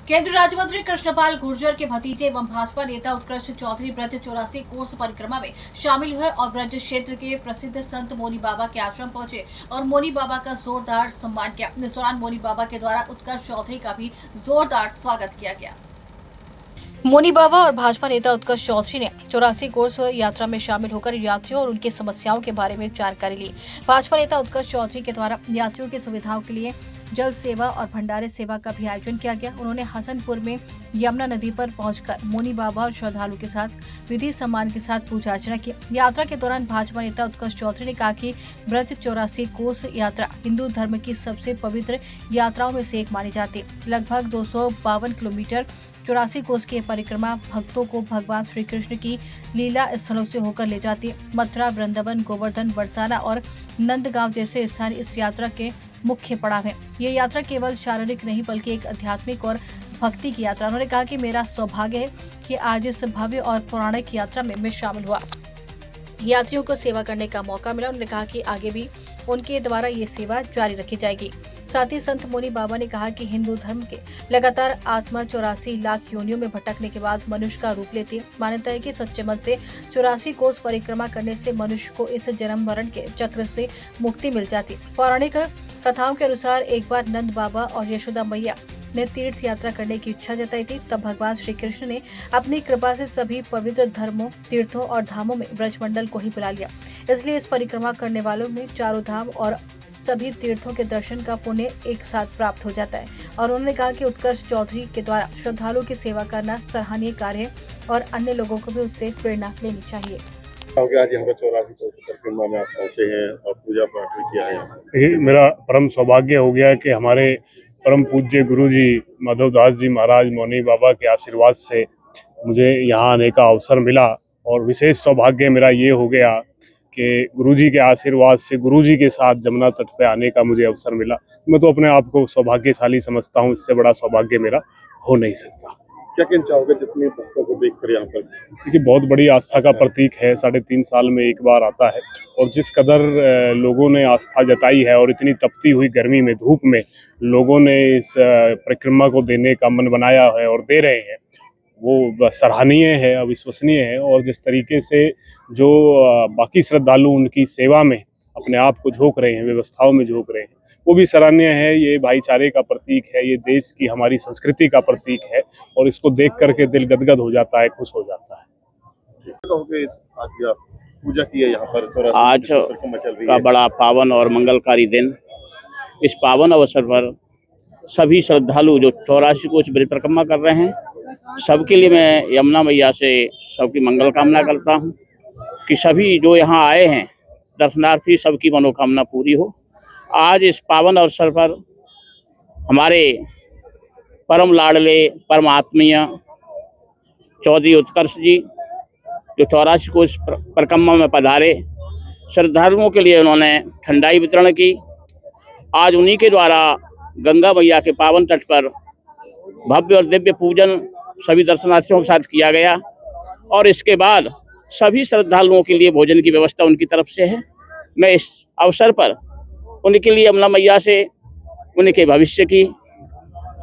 केंद्रीय राज्य मंत्री कृष्णपाल गुर्जर के भतीजे एवं भाजपा नेता उत्कर्ष चौधरी ब्रज 84 कोर्स परिक्रमा में शामिल हुए और ब्रज क्षेत्र के प्रसिद्ध संत मोनी बाबा के आश्रम पहुंचे और मोनी बाबा का जोरदार सम्मान किया। इस दौरान मोनी बाबा के द्वारा उत्कर्ष चौधरी का भी जोरदार स्वागत किया गया। मोनी बाबा और भाजपा नेता उत्कर्ष चौधरी ने 84 कोर्स यात्रा में शामिल होकर यात्रियों और उनकी समस्याओं के बारे में जानकारी ली। भाजपा नेता उत्कर्ष चौधरी के द्वारा यात्रियों की सुविधाओं के लिए जल सेवा और भंडारे सेवा का भी आयोजन किया गया। उन्होंने हसनपुर में यमुना नदी पर पहुंचकर मोनी बाबा और श्रद्धालु के साथ विधि सम्मान के साथ पूजा अर्चना की। यात्रा के दौरान भाजपा नेता उत्कर्ष चौधरी ने कहा कि ब्रज 84 कोस यात्रा हिंदू धर्म की सबसे पवित्र यात्राओं में से एक मानी जाती है। लगभग 252 किलोमीटर 84 कोस की परिक्रमा भक्तों को भगवान श्री कृष्ण की लीला स्थलों से होकर ले जाती है। मथुरा, वृंदावन, गोवर्धन, बरसाना और नंदगांव जैसे स्थान इस यात्रा के मुख्य पड़ाव है। ये यात्रा केवल शारीरिक नहीं बल्कि एक आध्यात्मिक और भक्ति की यात्रा। उन्होंने कहा कि मेरा सौभाग्य है कि आज इस भव्य और पौराणिक यात्रा में मैं शामिल हुआ, यात्रियों को सेवा करने का मौका मिला। उन्होंने कहा कि आगे भी उनके द्वारा ये सेवा जारी रखी जाएगी। साथ ही संत मोनी बाबा ने कहा कि हिंदू धर्म के लगातार आत्मा 84 लाख योनियों में भटकने के बाद मनुष्य का रूप लेती है। मान्यता है कि सच्चे मन से 84 कोस परिक्रमा करने से मनुष्य को इस जन्म मरण के चक्र से मुक्ति मिल जाती है। पौराणिक कथाओं के अनुसार एक बार नंद बाबा और यशोदा मैया ने तीर्थ यात्रा करने की इच्छा जताई थी। तब भगवान श्री कृष्ण ने अपनी कृपा से सभी पवित्र धर्मों, तीर्थों और धामों में ब्रजमंडल को ही बुला लिया। इसलिए इस परिक्रमा करने वालों में चारों धाम और सभी तीर्थों के दर्शन का पुण्य एक साथ प्राप्त हो जाता है। और उन्होंने कहा कि उत्कर्ष चौधरी के द्वारा श्रद्धालुओं की सेवा करना सराहनीय कार्य है और अन्य लोगों को भी उससे प्रेरणा लेनी चाहिए। आज यहाँ पर 84 कोस परिक्रमा में आप पहुंचे हैं और पूजा पाठ भी किया है। मेरा परम सौभाग्य हो गया है कि हमारे परम पूज्य गुरु जी माधव दास जी महाराज मोनी बाबा के आशीर्वाद से मुझे यहाँ आने का अवसर मिला। और विशेष सौभाग्य मेरा ये हो गया कि गुरुजी के आशीर्वाद से गुरुजी के साथ जमुना तट पे आने का मुझे अवसर मिला। मैं तो अपने आप को सौभाग्यशाली समझता हूँ, इससे बड़ा सौभाग्य मेरा हो नहीं सकता। क्या कहना चाहोगे जितने भक्तों को देखकर यहाँ पर? देखिए, बहुत बड़ी आस्था का प्रतीक है। 3.5 साल में एक बार आता है और जिस कदर लोगों ने आस्था जताई है और इतनी तपती हुई गर्मी में, धूप में लोगों ने इस परिक्रमा को देने का मन बनाया है और दे रहे हैं, वो सराहनीय है, अविश्वसनीय है। और जिस तरीके से जो बाकी श्रद्धालु उनकी सेवा में अपने आप को झोंक रहे हैं, व्यवस्थाओं में झोंक रहे हैं, वो भी सराहनीय है। ये भाईचारे का प्रतीक है, ये देश की हमारी संस्कृति का प्रतीक है और इसको देख करके दिल गदगद हो जाता है, खुश हो जाता है। आज पूजा की है यहाँ पर, आज का बड़ा पावन और मंगलकारी दिन। इस पावन अवसर पर सभी श्रद्धालु जो 84 कोस परिक्रमा कर रहे हैं, सबके लिए मैं यमुना मैया से सबकी मंगल कामना करता हूँ कि सभी जो यहाँ आए हैं दर्शनार्थी, सबकी मनोकामना पूरी हो। आज इस पावन अवसर पर हमारे परम लाडले परमात्मीय चौधरी उत्कर्ष जी जो 84 कोस परिक्रमा में पधारे, श्रद्धालुओं के लिए उन्होंने ठंडाई वितरण की। आज उन्हीं के द्वारा गंगा मैया के पावन तट पर भव्य और दिव्य पूजन सभी दर्शनार्थियों के साथ किया गया और इसके बाद सभी श्रद्धालुओं के लिए भोजन की व्यवस्था उनकी तरफ से है। मैं इस अवसर पर उनके लिए यमुना मैया से उनके भविष्य की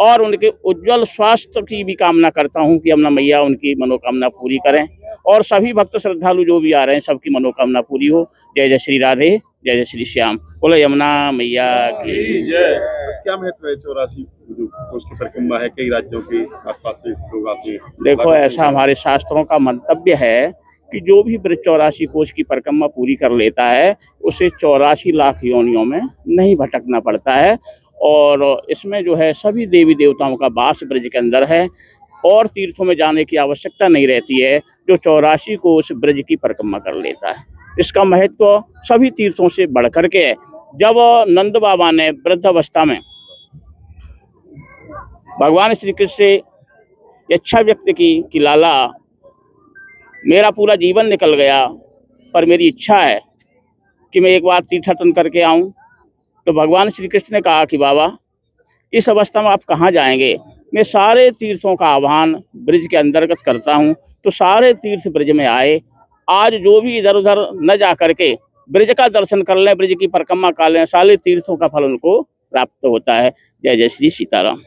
और उनके उज्जवल स्वास्थ्य की भी कामना करता हूं कि यमुना मैया उनकी मनोकामना पूरी करें और सभी भक्त श्रद्धालु जो भी आ रहे हैं सबकी मनोकामना पूरी हो। जय जय श्री राधे, जय जय श्री श्याम, बोलो यमुना मैया की जय। क्या महत्व है 84 कोस की परिक्रमा है? कई राज्यों के आसपास से लोग आते हैं। देखो, ऐसा हमारे शास्त्रों का मंतव्य है कि जो भी ब्रज 84 कोस की परिक्रमा पूरी कर लेता है उसे 84 लाख योनियों में नहीं भटकना पड़ता है। और इसमें जो है सभी देवी देवताओं का वास ब्रज के अंदर है और तीर्थों में जाने की आवश्यकता नहीं रहती है जो 84 कोस ब्रज की परिक्रमा कर लेता है। इसका महत्व सभी तीर्थों से बढ़ करके है। जब नंद बाबा ने वृद्धावस्था में भगवान श्री कृष्ण से इच्छा व्यक्त की कि लाला, मेरा पूरा जीवन निकल गया पर मेरी इच्छा है कि मैं एक बार तीर्थाटन करके आऊं, तो भगवान श्री कृष्ण ने कहा कि बाबा, इस अवस्था में आप कहाँ जाएंगे? मैं सारे तीर्थों का आह्वान ब्रज के अंतर्गत करता हूं। तो सारे तीर्थ ब्रज में आए। आज जो भी इधर उधर न जा करके ब्रज का दर्शन कर लें, ब्रज की परिक्रमा कर लें, सारे तीर्थों का फल उनको प्राप्त होता है। जय जय श्री सीताराम।